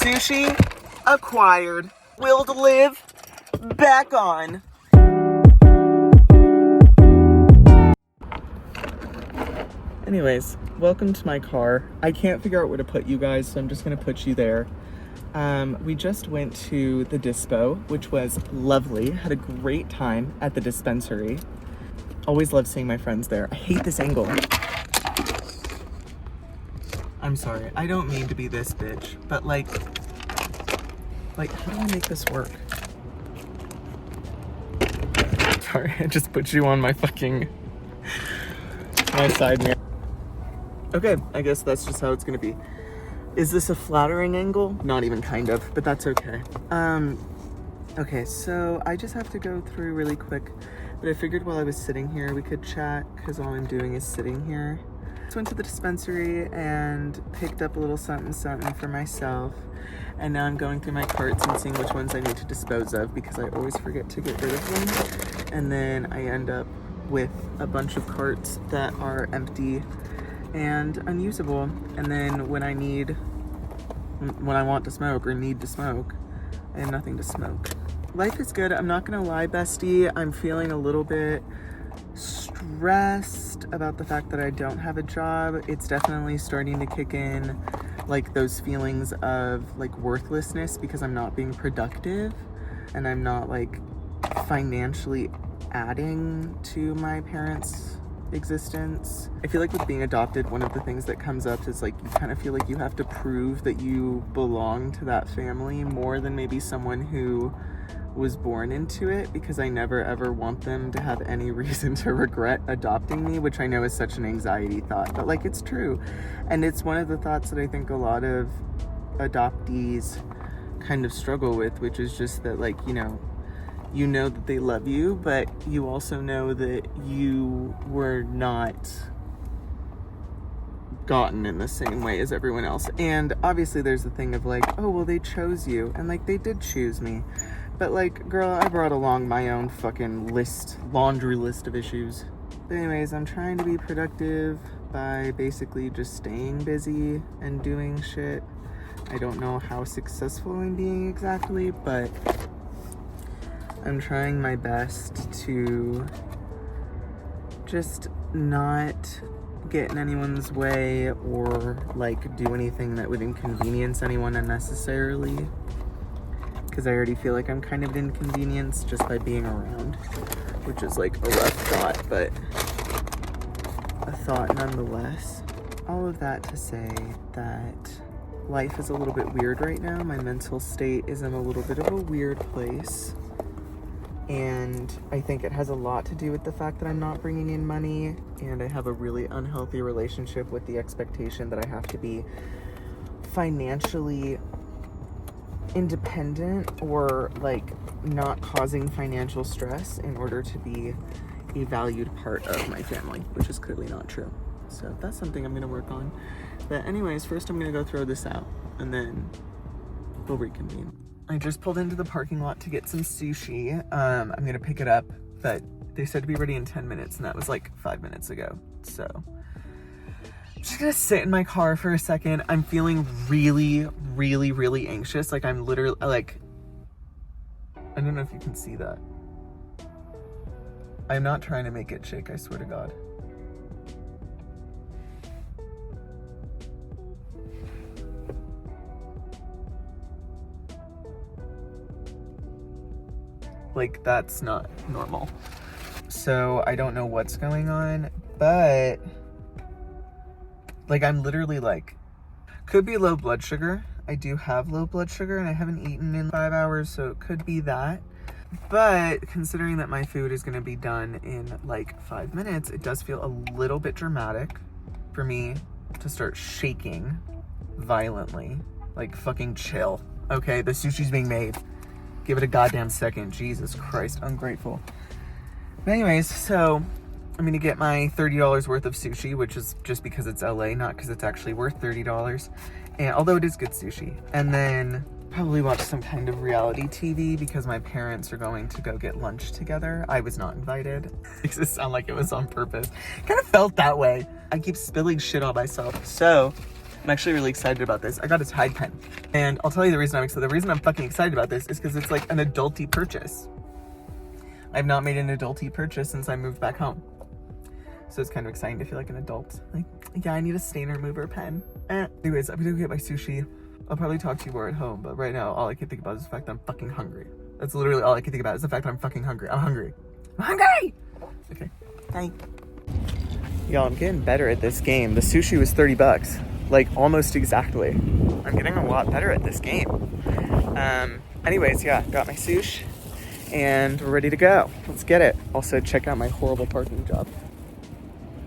Sushi acquired. Will to live back on. Anyways, welcome to my car. I can't figure out where to put you guys, so I'm just gonna put you there. We just went to the dispo, which was lovely. Had a great time at the dispensary. Always love seeing my friends there. I hate this angle. I'm sorry, I don't mean to be this bitch, but like, how do I make this work? Sorry, I just put you on my my side mirror. Okay, I guess that's just how it's gonna be. Is this a flattering angle? Not even kind of, but that's okay. Okay, so I just have to go through really quick, but I figured while I was sitting here, we could chat, because all I'm doing is sitting here. Just went to the dispensary and picked up a little something for myself, and now I'm going through my carts and seeing which ones I need to dispose of, because I always forget to get rid of them, and then I end up with a bunch of carts that are empty and unusable, and then when I want to smoke or need to smoke, I have nothing to smoke. Life is good. I'm not gonna lie, bestie. I'm feeling a little bit stressed about the fact that I don't have a job. It's definitely starting to kick in, like those feelings of like worthlessness because I'm not being productive and I'm not like financially adding to my parents' existence. I feel like with being adopted, one of the things that comes up is like you kind of feel like you have to prove that you belong to that family more than maybe someone who was born into it, because I never ever want them to have any reason to regret adopting me, which I know is such an anxiety thought, but like it's true. And it's one of the thoughts that I think a lot of adoptees kind of struggle with, which is just that like, you know that they love you, but you also know that you were not gotten in the same way as everyone else. And obviously there's the thing of like, oh, well, they chose you, and like they did choose me. But like, girl, I brought along my own fucking laundry list of issues. But anyways, I'm trying to be productive by basically just staying busy and doing shit. I don't know how successful I'm being exactly, but I'm trying my best to just not get in anyone's way or like do anything that would inconvenience anyone unnecessarily, because I already feel like I'm kind of an inconvenience just by being around, which is like a rough thought, but a thought nonetheless. All of that to say that life is a little bit weird right now. My mental state is in a little bit of a weird place. And I think it has a lot to do with the fact that I'm not bringing in money, and I have a really unhealthy relationship with the expectation that I have to be financially independent or like not causing financial stress in order to be a valued part of my family, which is clearly not true. So that's something I'm gonna work on. But anyways, first I'm gonna go throw this out and then we'll reconvene. I just pulled into the parking lot to get some sushi. I'm gonna pick it up, but they said to be ready in 10 minutes, and that was like 5 minutes ago. So I'm just gonna sit in my car for a second. I'm feeling really, really, really anxious. Like I'm literally like, I don't know if you can see that. I'm not trying to make it shake, I swear to God. Like, that's not normal. So I don't know what's going on, but like I'm literally like, could be low blood sugar. I do have low blood sugar and I haven't eaten in 5 hours, so it could be that. But considering that my food is gonna be done in like 5 minutes, it does feel a little bit dramatic for me to start shaking violently. Like, fucking chill. Okay, the sushi's being made. Give it a goddamn second. Jesus Christ, ungrateful. But anyways, so I'm gonna get my $30 worth of sushi, which is just because it's LA, not because it's actually worth $30. And although it is good sushi. And then probably watch some kind of reality TV because my parents are going to go get lunch together. I was not invited. Makes it sound like it was on purpose. Kind of felt that way. I keep spilling shit on myself. So I'm actually really excited about this. I got a Tide pen. And I'll tell you the reason I'm excited. The reason I'm fucking excited about this is because it's like an adulty purchase. I've not made an adulty purchase since I moved back home. So it's kind of exciting to feel like an adult. Like, yeah, I need a stain remover pen. Anyways, I'm gonna go get my sushi. I'll probably talk to you more at home, but right now, all I can think about is the fact that I'm fucking hungry. That's literally all I can think about is the fact that I'm fucking hungry. I'm hungry. I'm hungry! Okay, bye. Y'all, I'm getting better at this game. The sushi was 30 bucks. Like, almost exactly. I'm getting a lot better at this game. Anyways, yeah, got my sushi. And we're ready to go. Let's get it. Also, check out my horrible parking job.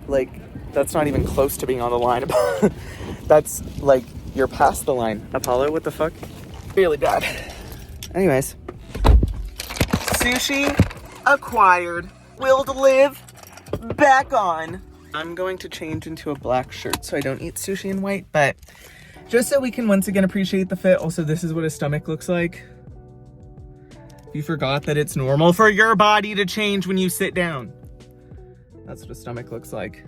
Like, that's not even close to being on the line. That's, like, you're past the line. Apollo, what the fuck? Really bad. Anyways. Sushi acquired. Will to live. Back on. I'm going to change into a black shirt so I don't eat sushi in white, but just so we can once again appreciate the fit. Also, this is what a stomach looks like. If you forgot that it's normal for your body to change when you sit down. That's what a stomach looks like.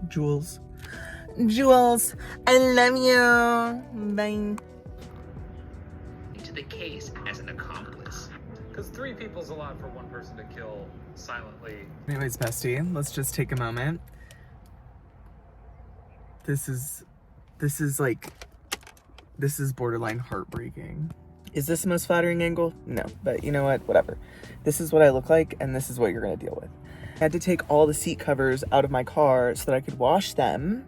Jules. Jules, I love you. Bye. Into the case as an accomplice. Because 3 people's a lot for one person to kill silently. Anyways, bestie, let's just take a moment. This is borderline heartbreaking. Is this the most flattering angle? No, but you know what? Whatever. This is what I look like, and this is what you're gonna deal with. I had to take all the seat covers out of my car so that I could wash them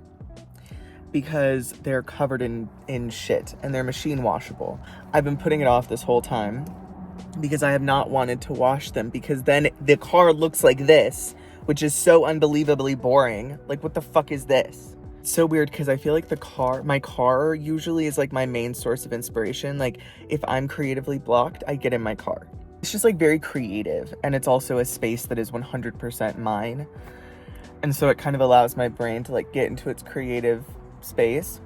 because they're covered in shit and they're machine washable. I've been putting it off this whole time because I have not wanted to wash them because then the car looks like this, which is so unbelievably boring. Like, what the fuck is this? It's so weird because I feel like my car usually is like my main source of inspiration. Like, if I'm creatively blocked, I get in my car. It's just like very creative, and it's also a space that is 100% mine. And so it kind of allows my brain to like get into its creative space.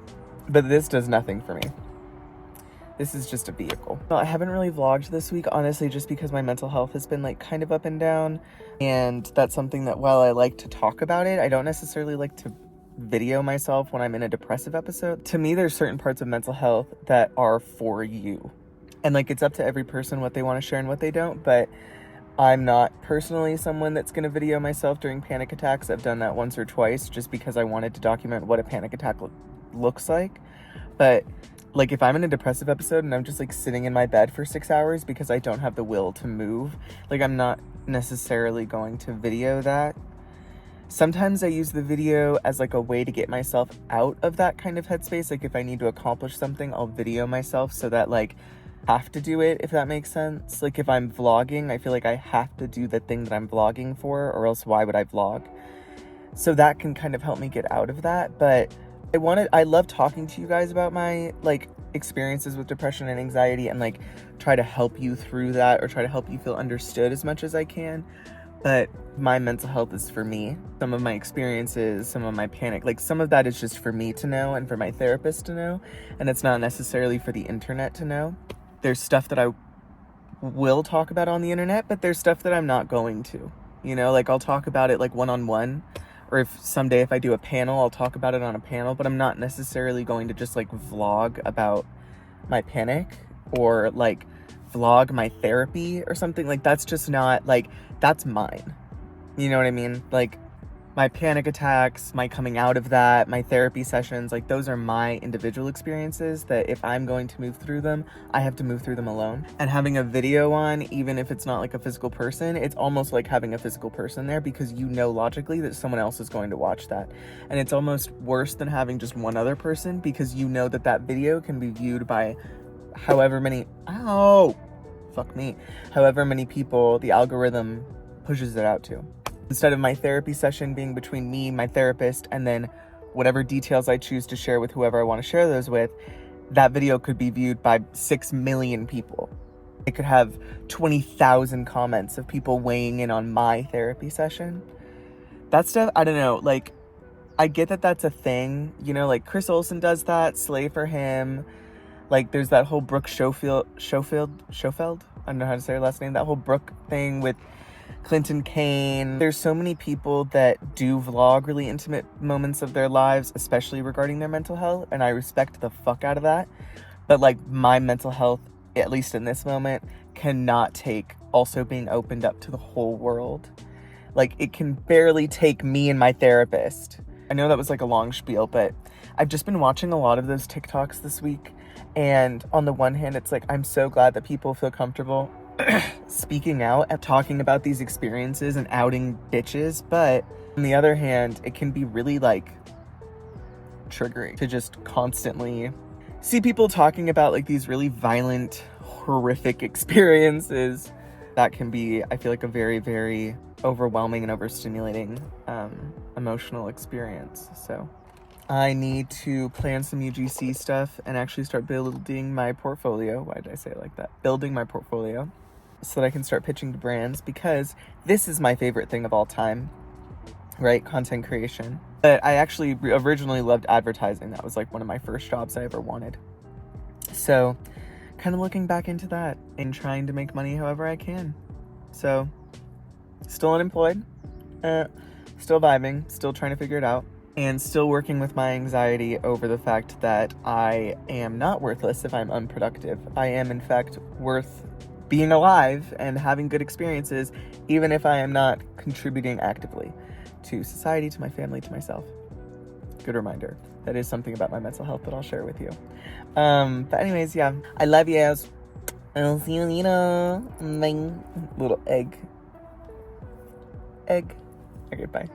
But this does nothing for me. This is just a vehicle. Well, I haven't really vlogged this week, honestly, just because my mental health has been like kind of up and down. And that's something that while I like to talk about it, I don't necessarily like to video myself when I'm in a depressive episode. To me, there's certain parts of mental health that are for you. And like, it's up to every person what they want to share and what they don't, but I'm not personally someone that's going to video myself during panic attacks. I've done that once or twice just because I wanted to document what a panic attack looks like. But like, if I'm in a depressive episode and I'm just like sitting in my bed for 6 hours because I don't have the will to move, like, I'm not necessarily going to video that. Sometimes I use the video as like a way to get myself out of that kind of headspace. Like, if I need to accomplish something, I'll video myself so that like have to do it, if that makes sense. Like, if I'm vlogging, I feel like I have to do the thing that I'm vlogging for, or else why would I vlog? So that can kind of help me get out of that. But I love talking to you guys about my like experiences with depression and anxiety and like try to help you through that or try to help you feel understood as much as I can. But my mental health is for me. Some of my experiences, some of my panic, like some of that is just for me to know and for my therapist to know. And it's not necessarily for the internet to know. There's stuff that I will talk about on the internet, but there's stuff that I'm not going to, you know, like I'll talk about it like one-on-one, or if someday if I do a panel, I'll talk about it on a panel, but I'm not necessarily going to just like vlog about my panic or like vlog my therapy or something. Like, that's just not like, that's mine. You know what I mean? Like, my panic attacks, my coming out of that, my therapy sessions, like those are my individual experiences that if I'm going to move through them, I have to move through them alone. And having a video on, even if it's not like a physical person, it's almost like having a physical person there because you know logically that someone else is going to watch that. And it's almost worse than having just one other person because you know that that video can be viewed by however many, however many people the algorithm pushes it out to. Instead of my therapy session being between me, my therapist, and then whatever details I choose to share with whoever I want to share those with, that video could be viewed by 6 million people. It could have 20,000 comments of people weighing in on my therapy session. That stuff, I don't know, like, I get that that's a thing, you know, like Chris Olsen does that, slay for him. Like, there's that whole Brooke Schofield, I don't know how to say her last name, that whole Brooke thing with Clinton Kane. There's so many people that do vlog really intimate moments of their lives, especially regarding their mental health, and I respect the fuck out of that. But like, my mental health, at least in this moment, cannot take also being opened up to the whole world. Like, it can barely take me and my therapist. I know that was like a long spiel, but I've just been watching a lot of those TikToks this week. And on the one hand, it's like, I'm so glad that people feel comfortable speaking out and talking about these experiences and outing bitches. But on the other hand, it can be really like triggering to just constantly see people talking about like these really violent, horrific experiences. That can be, I feel like, a very, very overwhelming and overstimulating emotional experience. So I need to plan some UGC stuff and actually start building my portfolio. Why did I say it like that? Building my portfolio so that I can start pitching to brands, because this is my favorite thing of all time, right? Content creation. But I actually originally loved advertising. That was like one of my first jobs I ever wanted. So kind of looking back into that and trying to make money however I can. So still unemployed, still vibing, still trying to figure it out, and still working with my anxiety over the fact that I am not worthless if I'm unproductive. I am, in fact, worth being alive and having good experiences, even if I am not contributing actively to society, to my family, to myself. Good reminder. That is something about my mental health that I'll share with you. But anyways, yeah, I love yous. I'll see you later. Bye. Little egg. Okay, bye.